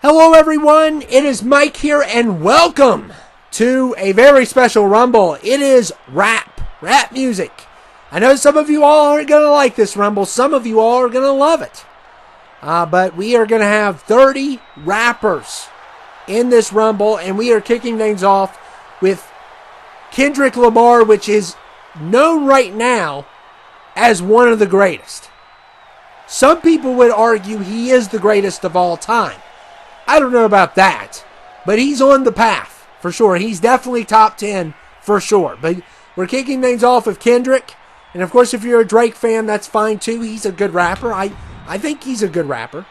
Hello everyone, it is Mike here and welcome to a very special Rumble. It is rap music. I know some of you all aren't going to like this Rumble, some of you all are going to love it. But we are going to have 30 rappers in this Rumble, and we are kicking things off with Kendrick Lamar, which is known right now as one of the greatest. Some people would argue he is the greatest of all time. I don't know about that, but he's on the path for sure. He's definitely top 10 for sure. But we're kicking things off with Kendrick. And of course, if you're a Drake fan, that's fine too. He's a good rapper. I think he's a good rapper.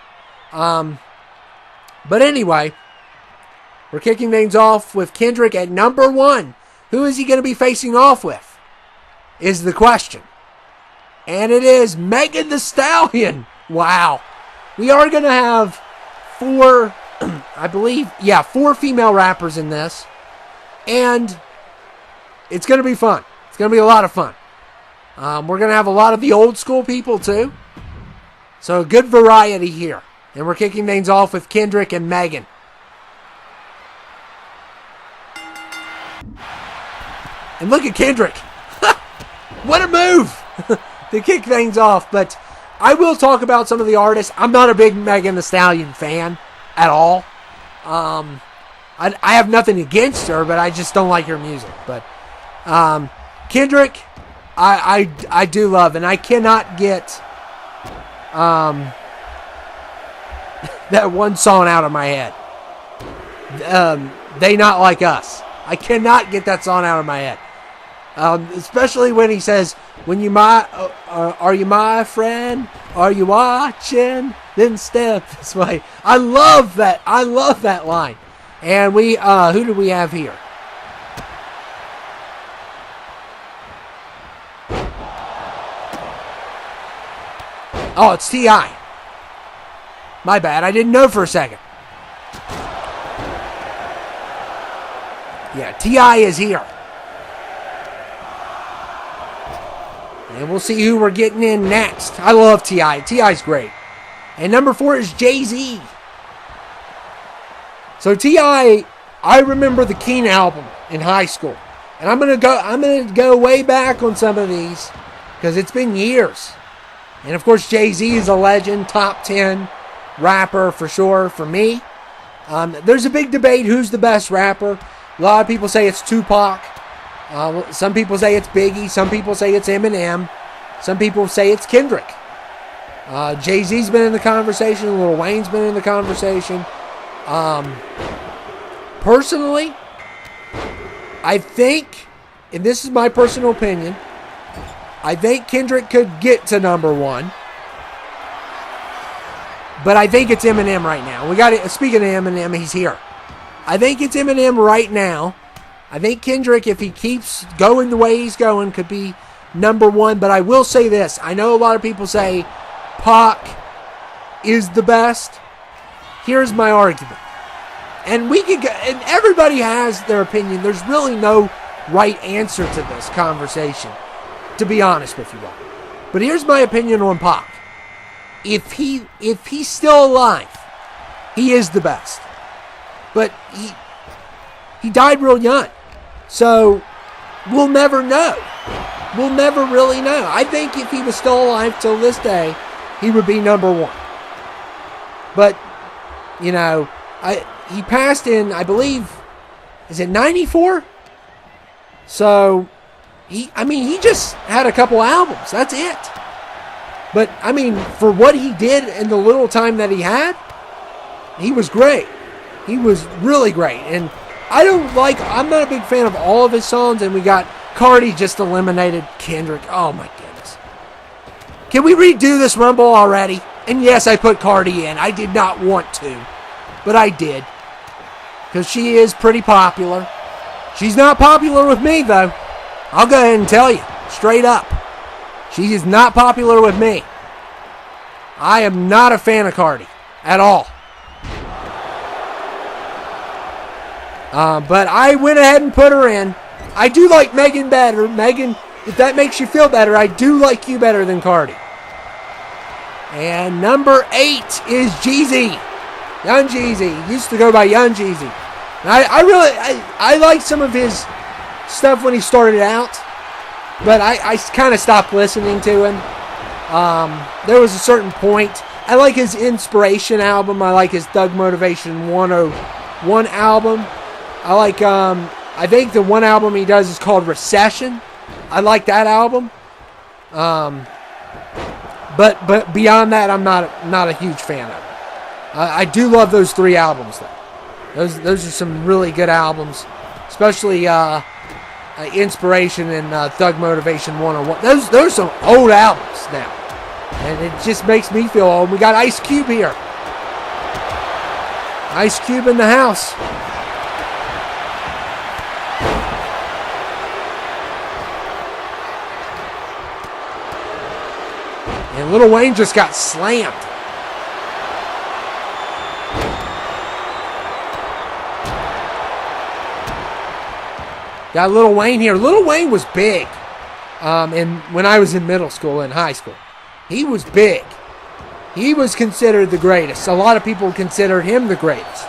But anyway, we're kicking things off with Kendrick at number 1. Who is he going to be facing off with? Is the question. And it is Megan Thee Stallion. Wow. We are going to have 4 female rappers in this. And it's going to be fun. It's going to be a lot of fun. We're going to have a lot of the old school people too. So good variety here. And we're kicking things off with Kendrick and Megan. And look at Kendrick. What a move to kick things off. But I will talk about some of the artists. I'm not a big Megan Thee Stallion fan at all. I have nothing against her, but I just don't like her music. But Kendrick, I do love, and I cannot get that one song out of my head. They Not Like Us. I cannot get that song out of my head. Especially when he says, "When you are you my friend? Are you watching? Then step this way." I love that. I love that line. And we, who do we have here? Oh, it's T.I. My bad. I didn't know for a second. Yeah, T.I. is here. And we'll see who we're getting in next. I love T.I. T.I.'s great. And number 4 is Jay-Z. So T.I., I remember the Keen album in high school. And I'm gonna go way back on some of these because it's been years. And of course, Jay-Z is a legend, top 10 rapper for sure for me. There's a big debate who's the best rapper. A lot of people say it's Tupac. Some people say it's Biggie. Some people say it's Eminem. Some people say it's Kendrick. Jay-Z's been in the conversation. Lil Wayne's been in the conversation. Personally, I think, and this is my personal opinion, I think Kendrick could get to number 1. But I think it's Eminem right now. We got it. Speaking of Eminem, he's here. I think it's Eminem right now. I think Kendrick, if he keeps going the way he's going, could be number 1. But I will say this. I know a lot of people say Pac is the best. Here's my argument. And we could go, and everybody has their opinion. There's really no right answer to this conversation, to be honest with you all. But here's my opinion on Pac. If he's still alive, he is the best. But he died real young. So we'll never know. We'll never really know. I think if he was still alive till this day, he would be number 1. But, you know, he passed in, I believe, is it 94? So he just had a couple albums. That's it. But, I mean, for what he did in the little time that he had, he was great. He was really great. And I'm not a big fan of all of his songs, and we got Cardi just eliminated Kendrick. Oh, my goodness. Can we redo this Rumble already? And yes, I put Cardi in. I did not want to, but I did. Because she is pretty popular. She's not popular with me, though. I'll go ahead and tell you, straight up. She is not popular with me. I am not a fan of Cardi at all. But I went ahead and put her in. I do like Megan better. Megan, if that makes you feel better, I do like you better than Cardi. And number 8 is Jeezy. Young Jeezy. He used to go by Young Jeezy. And I like some of his stuff when he started out, but I kind of stopped listening to him. There was a certain point. I like his Inspiration album. I like his Thug Motivation 101 album. I like, I think the one album he does is called Recession. I like that album. But beyond that, I'm not a huge fan of it. I do love those 3 albums, though. Those are some really good albums, especially Inspiration and Thug Motivation 101. Those are some old albums now, and it just makes me feel old. We got Ice Cube here. Ice Cube in the house. And Lil Wayne just got slammed. Got Lil Wayne here. Lil Wayne was big when I was in middle school and high school. He was big. He was considered the greatest. A lot of people considered him the greatest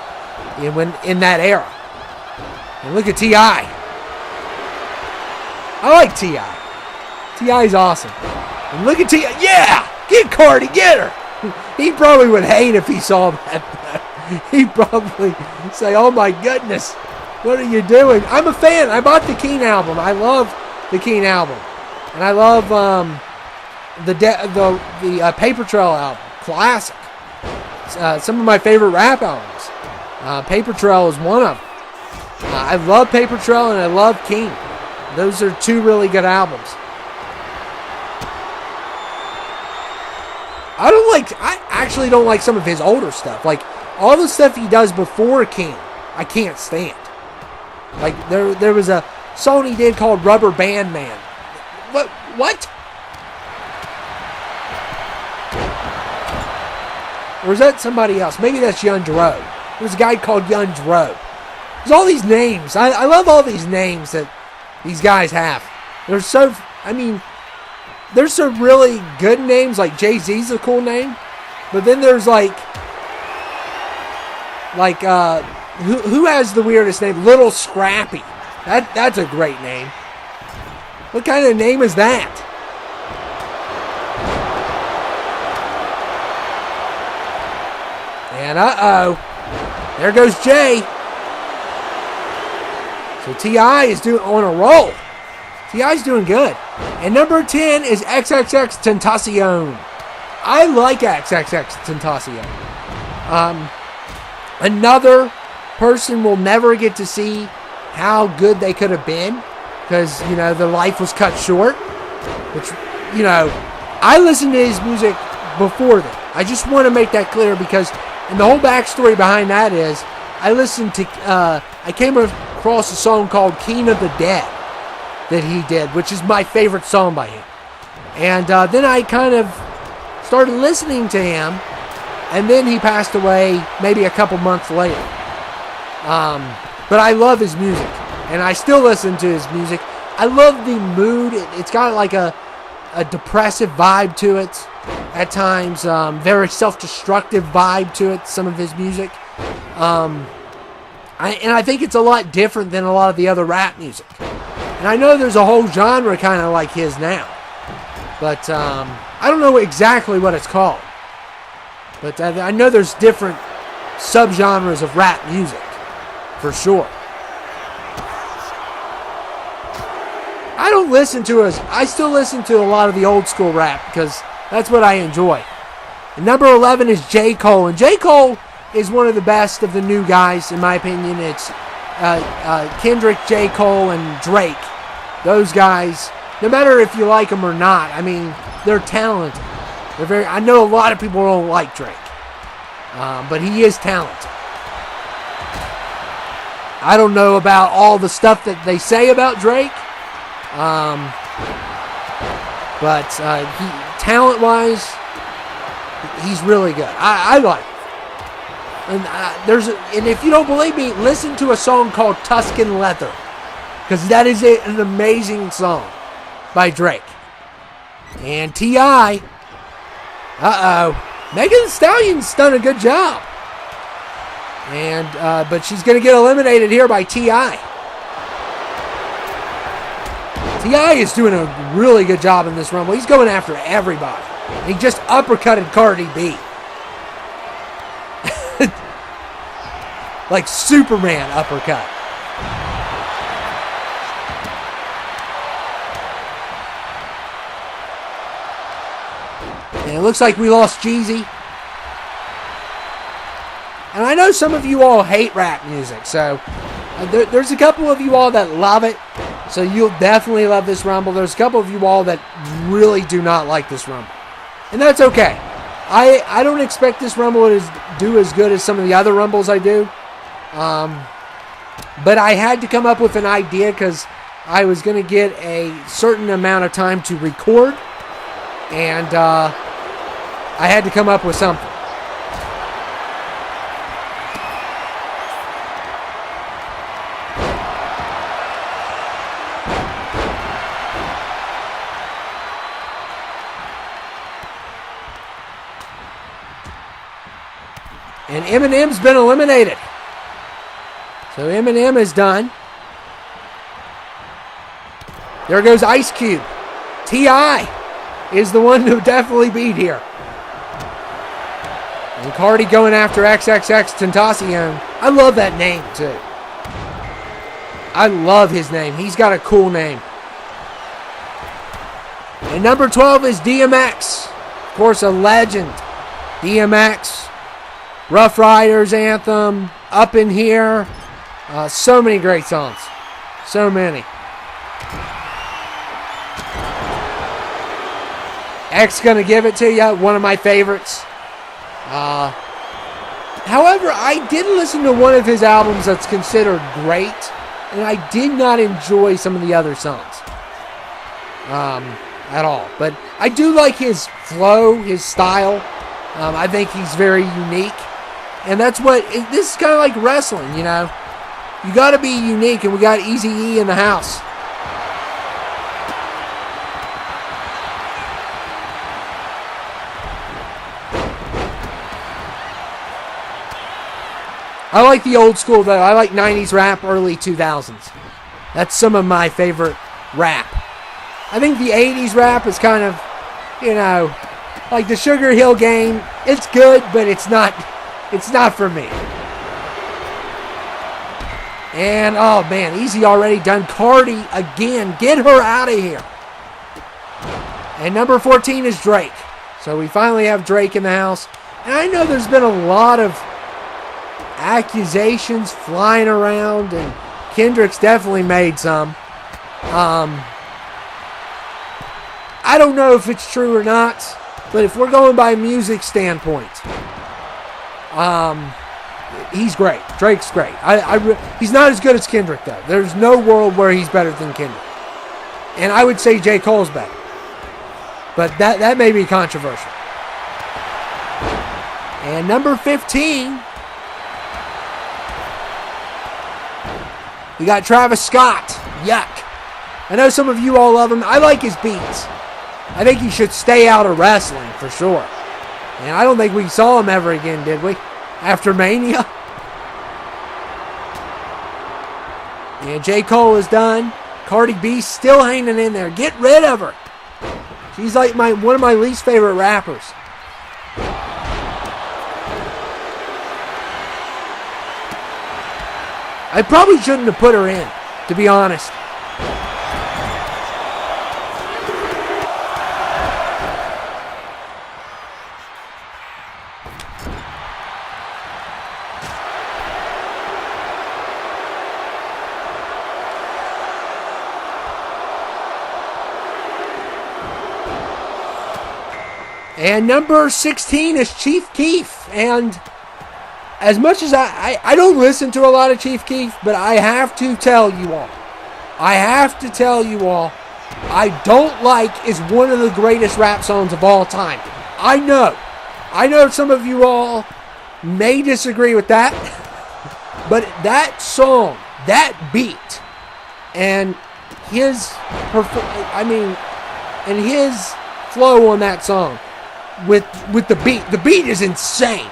in that era. And look at T.I. I like T.I. T.I.'s awesome. And look at T.I. Yeah! Get Cardi, get her! He probably would hate if he saw that. He'd probably say, oh my goodness, what are you doing? I'm a fan. I bought the Keen album. I love the Keen album. And I love the Paper Trail album. Classic. Some of my favorite rap albums. Paper Trail is one of them. I love Paper Trail and I love Keen. Those are 2 really good albums. I actually don't like some of his older stuff. Like, all the stuff he does before King, I can't stand. Like, there was a song he did called Rubber Band Man. What? Or is that somebody else? Maybe that's Young Dro. There's a guy called Young Dro. There's all these names. I love all these names that these guys have. There's some really good names, like Jay-Z's a cool name. But then there's who has the weirdest name? Little Scrappy. That's a great name. What kind of name is that? And there goes Jay. So T.I. is on a roll. T.I.'s doing good. And number 10 is XXX Tentacion. I like XXX Tentacion. Another person will never get to see how good they could have been because, their life was cut short. Which, I listened to his music before that. I just want to make that clear because, and the whole backstory behind that is, I came across a song called King of the Dead that he did, which is my favorite song by him. And then I kind of started listening to him, and then he passed away maybe a couple months later. But I love his music, and I still listen to his music. I love the mood. It's got like a depressive vibe to it at times, very self-destructive vibe to it, some of his music. I think it's a lot different than a lot of the other rap music. And I know there's a whole genre kind of like his now. But I don't know exactly what it's called. But I know there's different subgenres of rap music. For sure. I still listen to a lot of the old school rap because that's what I enjoy. And number 11 is J. Cole. And J. Cole is one of the best of the new guys, in my opinion. It's Kendrick, J. Cole, and Drake. Those guys, no matter if you like them or not, they're talented. I know a lot of people don't like Drake, but he is talented. I don't know about all the stuff that they say about Drake, but talent-wise, he's really good. I like him. And if you don't believe me, listen to a song called Tuscan Leather, because that is an amazing song by Drake. And T.I., Megan Thee Stallion's done a good job. And but she's going to get eliminated here by T.I. T.I. is doing a really good job in this Rumble. He's going after everybody. He just uppercutted Cardi B. Like Superman uppercut. And it looks like we lost Jeezy. And I know some of you all hate rap music, so there's a couple of you all that love it, so you'll definitely love this Rumble. There's a couple of you all that really do not like this Rumble, and that's okay. I don't expect this Rumble to do as good as some of the other Rumbles I do, but I had to come up with an idea because I was going to get a certain amount of time to record, and I had to come up with something. And Eminem's been eliminated. So Eminem is done. There goes Ice Cube. T.I. is the one to definitely beat here. And Cardi going after XXX Tentacion. I love that name too. I love his name. He's got a cool name. And number 12 is DMX. Of course, a legend. DMX. Rough Riders anthem, Up in Here, so many great songs, so many. X Gonna Give It To You, one of my favorites. However, I did listen to one of his albums that's considered great, and I did not enjoy some of the other songs at all. But I do like his flow, his style. I think he's very unique. And that's what, this is kind of like wrestling, you know. You got to be unique, and we got Eazy-E in the house. I like the old school, though. I like 90s rap, early 2000s. That's some of my favorite rap. I think the 80s rap is kind of, you know, like the Sugar Hill Gang. It's good, but it's not for me. And, oh man, Easy already done. Cardi again. Get her out of here. And number 14 is Drake. So we finally have Drake in the house. And I know there's been a lot of accusations flying around, and Kendrick's definitely made some. I don't know if it's true or not, but if we're going by a music standpoint, he's great. Drake's great. He's not as good as Kendrick, though. There's no world where he's better than Kendrick. And I would say J. Cole's better. But that may be controversial. And number 15, we got Travis Scott. Yuck. I know some of you all love him. I like his beats. I think he should stay out of wrestling for sure. And I don't think we saw him ever again, did we? After Mania? And J. Cole is done. Cardi B still hanging in there. Get rid of her. She's like one of my least favorite rappers. I probably shouldn't have put her in, to be honest. And number 16 is Chief Keef. And as much as I don't listen to a lot of Chief Keef, but I have to tell you all, I Don't Like is one of the greatest rap songs of all time. I know some of you all may disagree with that, but that song, that beat, and his flow on that song with the beat is insane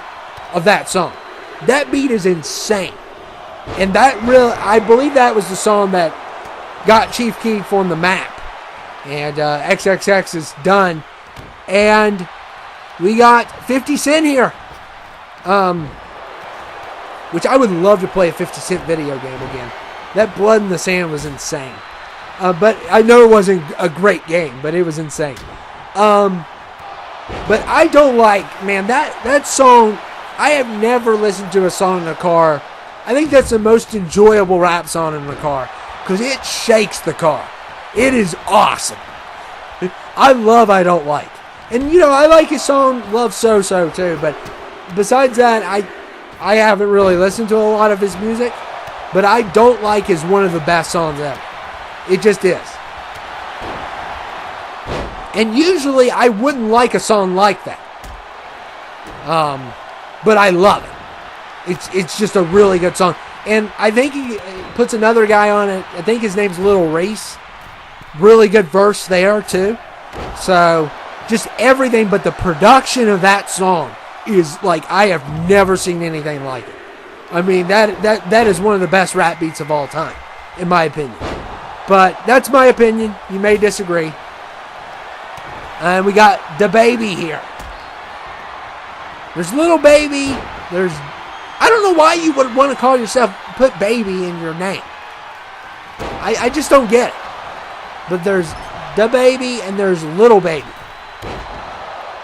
of that song. That beat is insane. And I believe that was the song that got Chief Keef on the map. And XXX is done. And we got 50 Cent here. Which I would love to play a 50 Cent video game again. That Blood in the Sand was insane. But I know it wasn't a great game, but it was insane. But I don't like, man, that song, I have never listened to a song in a car. I think that's the most enjoyable rap song in the car. Because it shakes the car. It is awesome. I love I Don't Like. And, you know, I like his song Love So So too. But besides that, I haven't really listened to a lot of his music. But I Don't Like is one of the best songs ever. It just is. And usually I wouldn't like a song like that. But I love it. It's just a really good song. And I think he puts another guy on it. I think his name's Little Reese. Really good verse there too. So just everything, but the production of that song is like, I have never seen anything like it. I mean, that is one of the best rap beats of all time, in my opinion. But that's my opinion. You may disagree. And we got DaBaby here. There's Little Baby. There's, I don't know why you would want to call yourself, put baby in your name. I just don't get it. But there's DaBaby and there's Little Baby.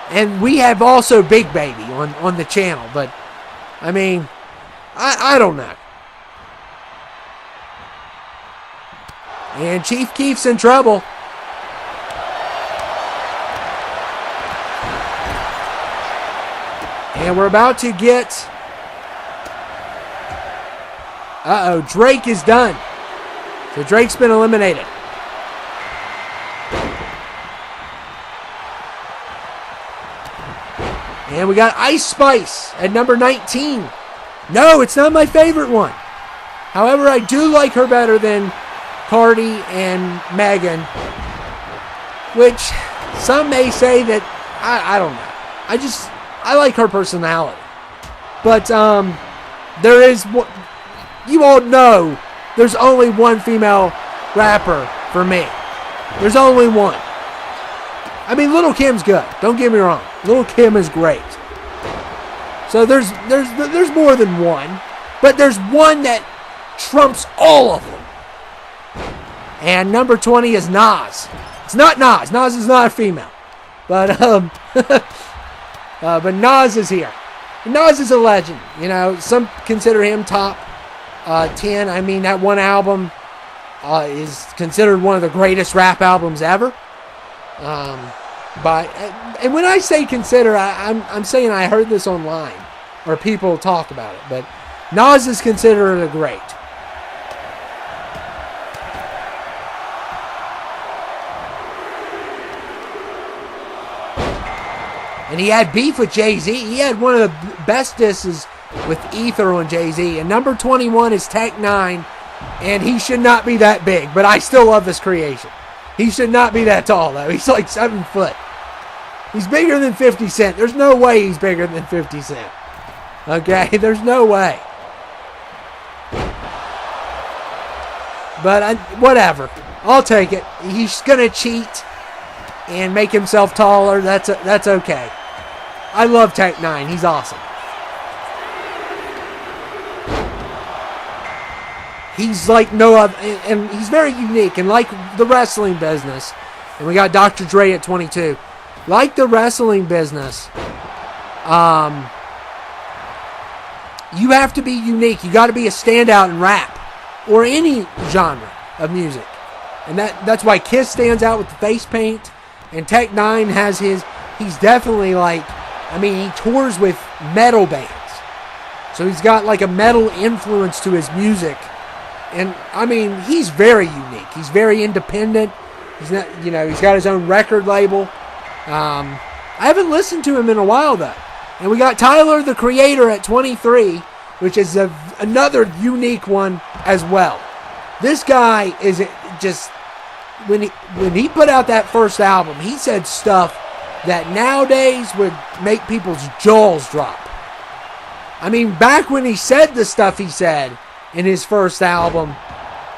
And we have also Big Baby on the channel. But, I mean, I don't know. And Chief Keef's in trouble. And we're about to get... Drake is done. So Drake's been eliminated. And we got Ice Spice at number 19. No, it's not my favorite one. However, I do like her better than Cardi and Megan. Which some may say that, I don't know. I like her personality. But there is, you all know, there's only one female rapper for me. There's only one. I mean, Lil' Kim's good. Don't get me wrong. Lil' Kim is great. So there's more than one, but there's one that trumps all of them. And number 20 is Nas. It's not Nas. Nas is not a female, but but Nas is here. Nas is a legend. You know, some consider him top 10. I mean, that one album is considered one of the greatest rap albums ever. And when I say consider, I'm saying I heard this online, or people talk about it. But Nas is considered a great. And he had beef with Jay-Z. He had one of the best disses with Ether on Jay-Z. And number 21 is Tech 9. And he should not be that big. But I still love this creation. He should not be that tall, though. He's like 7 foot. He's bigger than 50 Cent. There's no way he's bigger than 50 Cent. Okay? There's no way. But whatever. I'll take it. He's going to cheat and make himself taller. That's okay. I love Tech 9. He's awesome. He's like no other, and he's very unique. And like the wrestling business, and we got Dr. Dre at 22. Like the wrestling business, you have to be unique. You got to be a standout in rap or any genre of music. And that's why Kiss stands out with the face paint. And Tech 9 has he's definitely like, I mean, he tours with metal bands. So he's got like a metal influence to his music. And I mean, he's very unique. He's very independent. He's not, you know, he's got his own record label. I haven't listened to him in a while though. And we got Tyler, the Creator, at 23, which is another unique one as well. This guy is just, when he put out that first album, he said stuff that nowadays would make people's jaws drop. I mean, back when he said the stuff he said in his first album,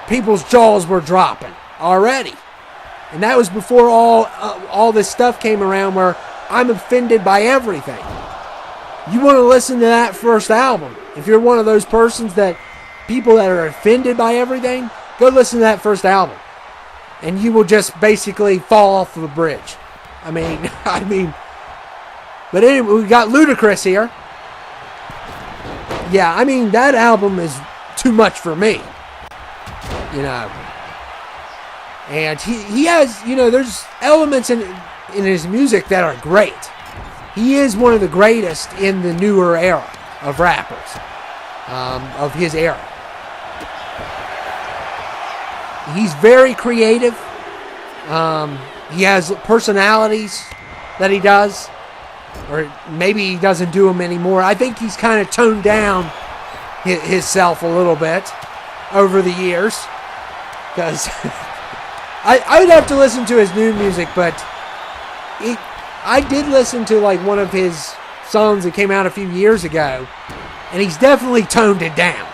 people's jaws were dropping already. And that was before all this stuff came around where I'm offended by everything. You want to listen to that first album. If you're one of those persons that people that are offended by everything, go listen to that first album. And you will just basically fall off the bridge. I mean, but anyway, we got Ludacris here. Yeah, I mean, that album is too much for me. You know. And he has, you know, there's elements in his music that are great. He is one of the greatest in the newer era of rappers, of his era. He's very creative. He has personalities that he does, or maybe he doesn't do them anymore. I think he's kind of toned down himself a little bit over the years, because I would have to listen to his new music, but I did listen to like one of his songs that came out a few years ago, and he's definitely toned it down.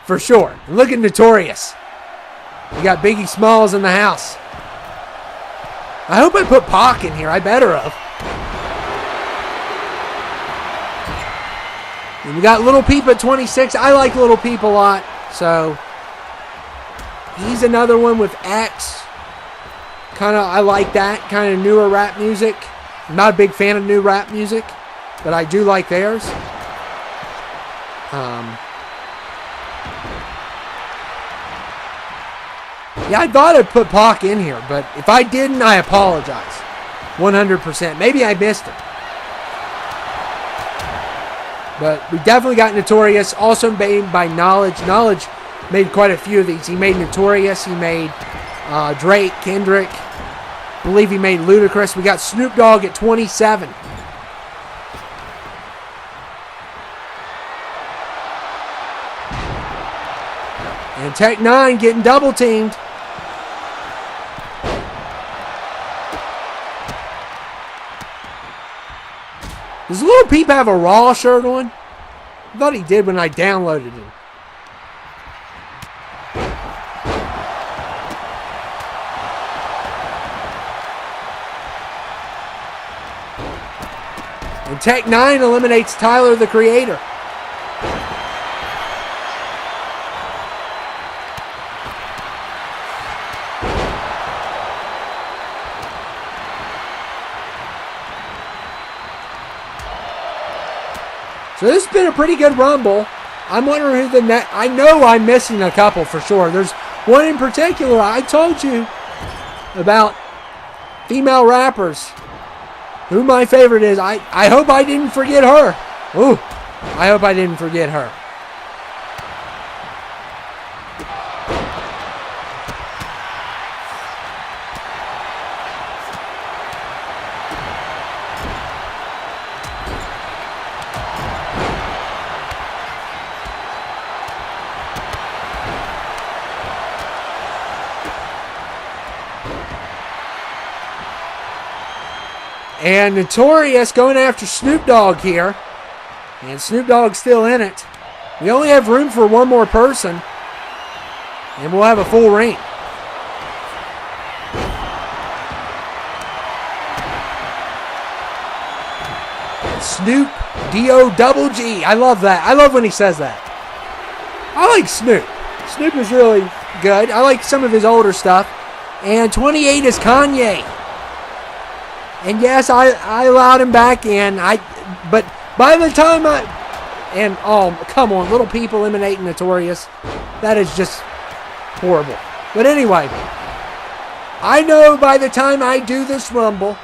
For sure. And look at Notorious. We got Biggie Smalls in the house. I hope I put Pac in here. I better have. And we got Lil Peep at 26. I like Lil Peep a lot, so he's another one with X. I like that kind of newer rap music. I'm not a big fan of new rap music, but I do like theirs. Yeah, I thought I'd put Pac in here, but if I didn't, I apologize. 100%. Maybe I missed it. But we definitely got Notorious, also made by Knowledge. Knowledge made quite a few of these. He made Notorious, he made Drake, Kendrick. I believe he made Ludacris. We got Snoop Dogg at 27. And Tech 9 getting double teamed. Does Lil Peep have a Raw shirt on? I thought he did when I downloaded him. And Tech 9 eliminates Tyler, the Creator. So this has been a pretty good Rumble. I'm wondering who the next... I know I'm missing a couple for sure. There's one in particular. I told you about female rappers. Who my favorite is. I hope I didn't forget her. Ooh, I hope I didn't forget her. And Notorious going after Snoop Dogg here. And Snoop Dogg's still in it. We only have room for one more person. And we'll have a full ring. Snoop D-O-double-G. I love that. I love when he says that. I like Snoop. Snoop is really good. I like some of his older stuff. And 28 is Kanye. And yes, I allowed him back in. But by the time come on, Little Peep eliminating Notorious. That is just horrible. But anyway, I know by the time I do this Rumble,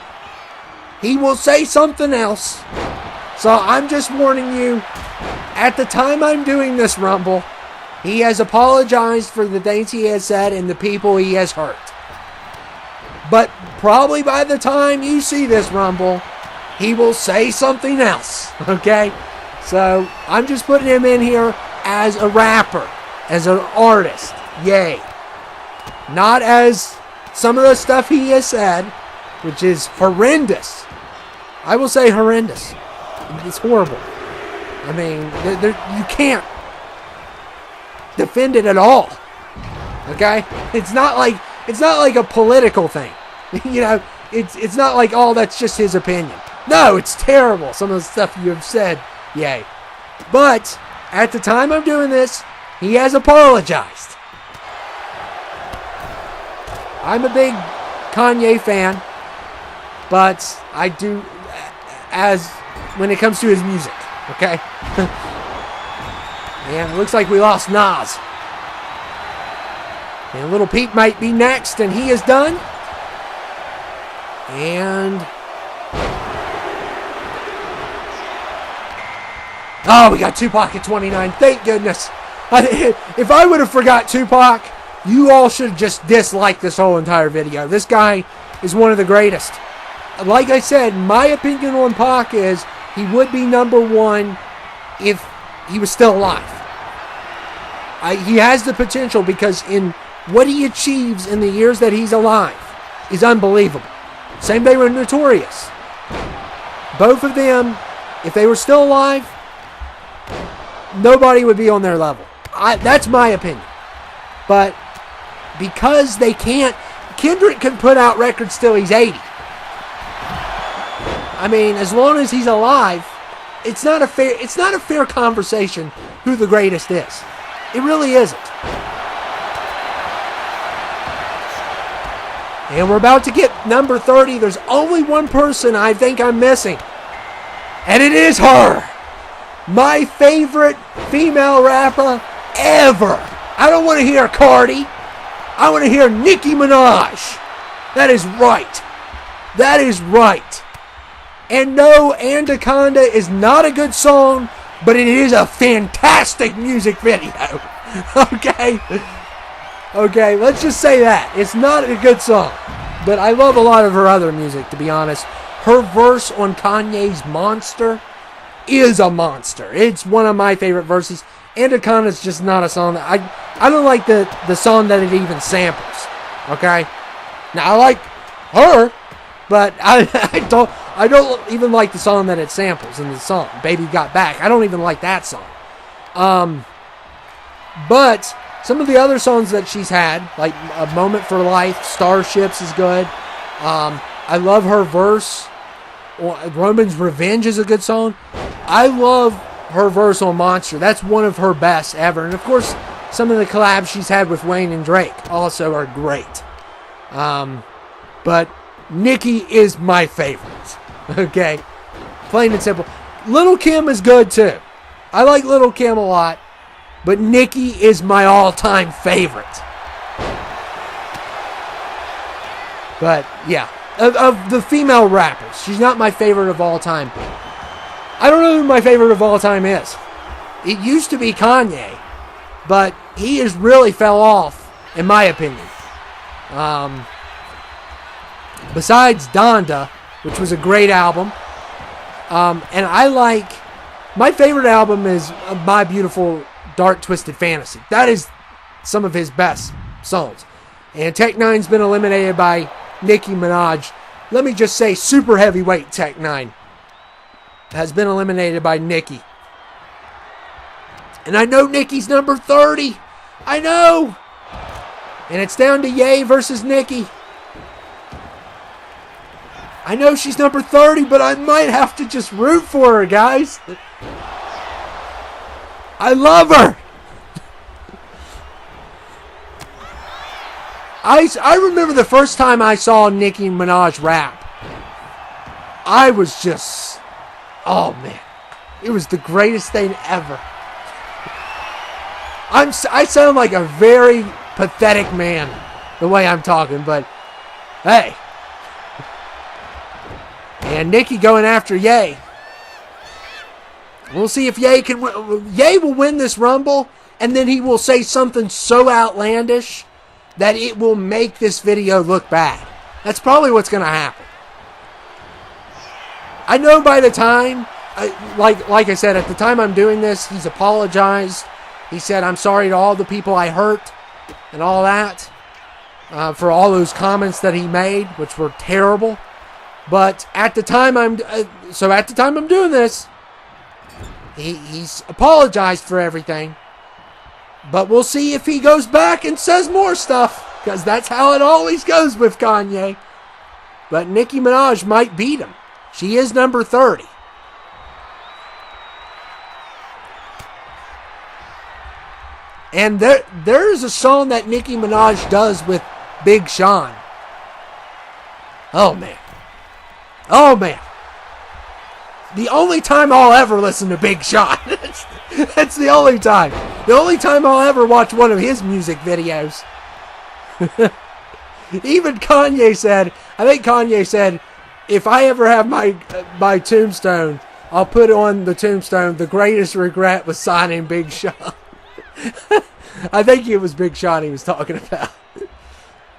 he will say something else. So I'm just warning you, at the time I'm doing this Rumble, he has apologized for the things he has said and the people he has hurt. But probably by the time you see this Rumble, he will say something else, okay? So I'm just putting him in here as a rapper, as an artist, yay. Not as some of the stuff he has said, which is horrendous. I will say horrendous. It's horrible. I mean, you can't defend it at all. Okay? It's not like a political thing. You know, it's not like, oh, that's just his opinion. No, it's terrible, some of the stuff you have said, Ye. But at the time I'm doing this, he has apologized. I'm a big Kanye fan, but I do, as when it comes to his music, okay? And it looks like we lost Nas. And Little Pete might be next, and he is done. And oh, we got Tupac at 29. Thank goodness. If I would have forgot Tupac, you all should just dislike this whole entire video. This guy is one of the greatest. Like I said, my opinion on Pac is he would be number one if he was still alive. He has the potential because in what he achieves in the years that he's alive is unbelievable. Same thing with Notorious. Both of them, if they were still alive, nobody would be on their level. That's my opinion. But because they can't, Kendrick can put out records till he's 80. I mean, as long as he's alive, it's not a fair conversation who the greatest is. It really isn't. And we're about to get number 30. There's only one person I think I'm missing. And it is her. My favorite female rapper ever. I don't want to hear Cardi. I want to hear Nicki Minaj. That is right. That is right. And no, Anaconda is not a good song, but it is a fantastic music video. Okay? Okay, let's just say that. It's not a good song, but I love a lot of her other music, to be honest. Her verse on Kanye's Monster is a monster. It's one of my favorite verses. Anaconda is just not a song that I don't like the song that it even samples. Okay? Now, I like her, but I don't even like the song that it samples in the song, Baby Got Back. I don't even like that song. But some of the other songs that she's had, like A Moment for Life, Starships is good. I love her verse. Roman's Revenge is a good song. I love her verse on Monster. That's one of her best ever. And of course, some of the collabs she's had with Wayne and Drake also are great. But Nicki is my favorite. Okay? Plain and simple. Little Kim is good too. I like Little Kim a lot. But Nicki is my all-time favorite. But, yeah. Of the female rappers, she's not my favorite of all time. I don't know who my favorite of all time is. It used to be Kanye. But he has really fell off, in my opinion. Besides Donda, which was a great album. And I like... My favorite album is My Beautiful Dark Twisted Fantasy. That is some of his best songs. And Tech Nine's been eliminated by Nicki Minaj. Let me just say, super heavyweight Tech Nine has been eliminated by Nicki. And I know Nicki's number 30. I know. And it's down to Ye versus Nicki. I know she's number 30, but I might have to just root for her, guys. I love her. I remember the first time I saw Nicki Minaj rap. I was just, oh man, it was the greatest thing ever. I sound like a very pathetic man the way I'm talking, but hey. And Nicki going after Ye. We'll see if Ye can win. Ye will win this Rumble, and then he will say something so outlandish that it will make this video look bad. That's probably what's going to happen. I know by the time, like I said, at the time I'm doing this, he's apologized. He said, I'm sorry to all the people I hurt and all that for all those comments that he made, which were terrible. But at the time I'm doing this, He's apologized for everything. But we'll see if he goes back and says more stuff, because that's how it always goes with Kanye. But Nicki Minaj might beat him. She is number 30. And there's a song that Nicki Minaj does with Big Sean. Oh, man. Oh, man. The only time I'll ever listen to Big Sean. That's the only time. The only time I'll ever watch one of his music videos. Even Kanye said, I think Kanye said, if I ever have my tombstone, I'll put on the tombstone, the greatest regret was signing Big Sean. I think it was Big Sean he was talking about.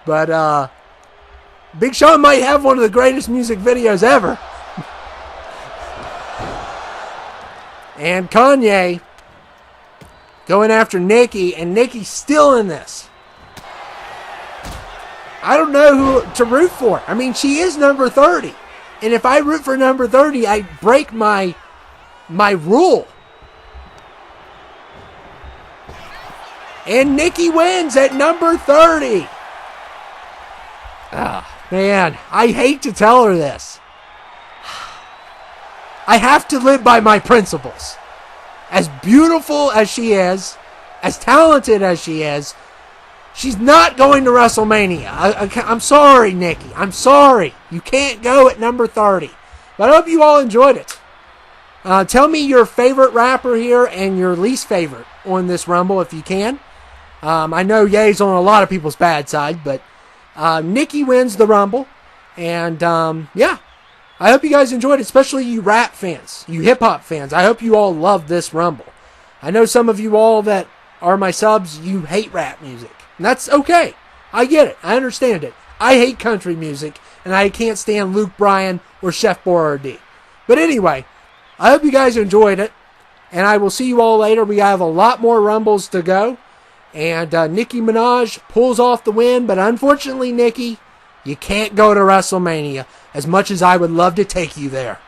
But Big Sean might have one of the greatest music videos ever. And Kanye going after Nicki, and Nicki's still in this. I don't know who to root for. I mean, she is number 30. And if I root for number 30, I break my rule. And Nicki wins at number 30. Ah, man, I hate to tell her this. I have to live by my principles. As beautiful as she is, as talented as she is, she's not going to WrestleMania. I'm sorry, Nicki. I'm sorry. You can't go at number 30. But I hope you all enjoyed it. Tell me your favorite rapper here and your least favorite on this Rumble if you can. I know Ye's on a lot of people's bad side, but Nicki wins the Rumble. And yeah. I hope you guys enjoyed it, especially you rap fans, you hip-hop fans. I hope you all loved this Rumble. I know some of you all that are my subs, you hate rap music. And that's okay. I get it. I understand it. I hate country music, and I can't stand Luke Bryan or Chef Boyardee. But anyway, I hope you guys enjoyed it, and I will see you all later. We have a lot more Rumbles to go, and Nicki Minaj pulls off the win, but unfortunately, Nicki, you can't go to WrestleMania as much as I would love to take you there.